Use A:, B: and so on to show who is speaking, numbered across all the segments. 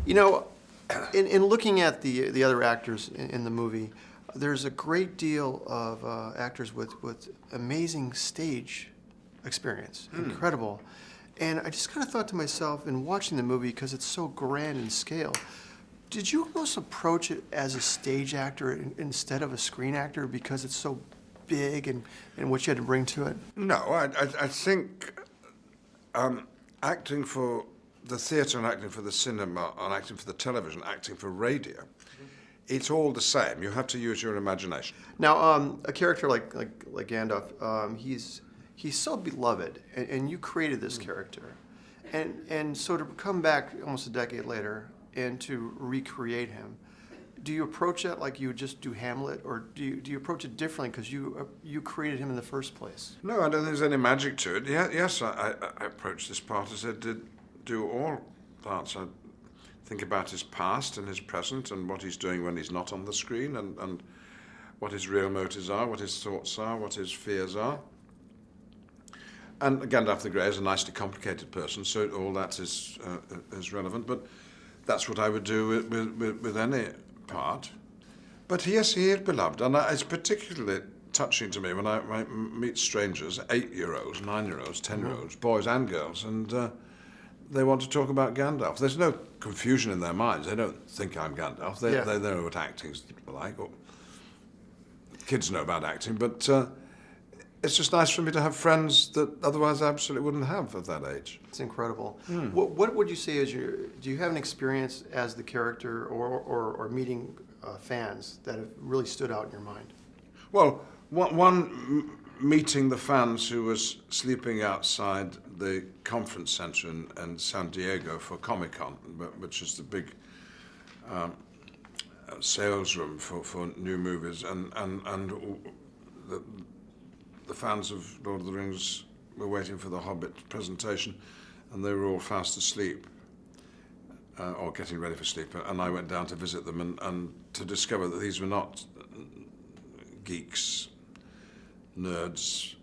A: You know, in looking at the other actors in the movie, there's a great deal of actors with amazing stage experience, incredible. And I just kind of thought to myself in watching the movie, because it's so grand in scale, did you almost approach it as a stage actor instead of a screen actor because it's so big and what you had to bring to it?
B: No, I think acting for the theatre and acting for the cinema and acting for the television, acting for radio, it's all the same. You have to use your imagination.
A: Now, a character like Gandalf, he's so beloved, and you created this character, and so to come back almost a decade later and to recreate him, do you approach that like you would just do Hamlet, or do you approach it differently because you created him in the first place?
B: No, I don't think there's any magic to it. Yes, I approach this part as I did do all parts. I think about his past and his present and what he's doing when he's not on the screen, and what his real motives are, what his thoughts are, what his fears are. And Gandalf the Grey is a nicely complicated person, so all that is relevant. But that's what I would do with any part. But yes, he is beloved, and it's particularly touching to me when I meet strangers, 8-year-olds, 9-year-olds, 10-year-olds, boys and girls, and they want to talk about Gandalf. There's no confusion in their minds. They don't think I'm Gandalf. They know what acting's like. Or kids know about acting, but it's just nice for me to have friends that otherwise I absolutely wouldn't have at that age.
A: It's incredible. What would you say is do you have an experience as the character or meeting fans that have really stood out in your mind?
B: Well, one meeting the fans who was sleeping outside the conference center in San Diego for Comic-Con, which is the big sales room for new movies, and the fans of Lord of the Rings were waiting for the Hobbit presentation, and they were all fast asleep, or getting ready for sleep, and I went down to visit them and to discover that these were not geeks, nerds.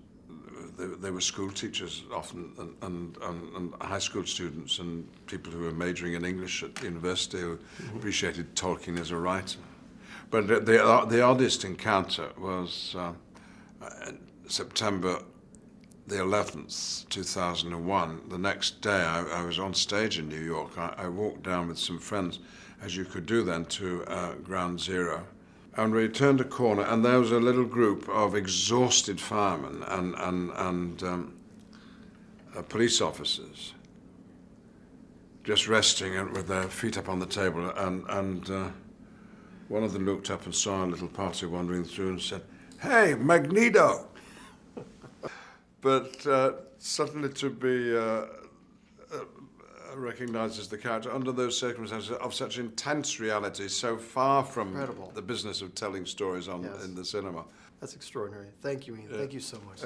B: They were school teachers often, and high school students, and people who were majoring in English at university who appreciated Tolkien as a writer. But the oddest encounter was September the 11th, 2001. The next day, I was on stage in New York. I walked down with some friends, as you could do then, to Ground Zero. And we turned a corner, and there was a little group of exhausted firemen and police officers just resting with their feet up on the table. And one of them looked up and saw a little party wandering through and said, "Hey, Magneto!" But suddenly to be recognised as the character under those circumstances of such intense reality, so far from the business of telling stories in the cinema.
A: That's extraordinary. Thank you, Ian. Thank you so much.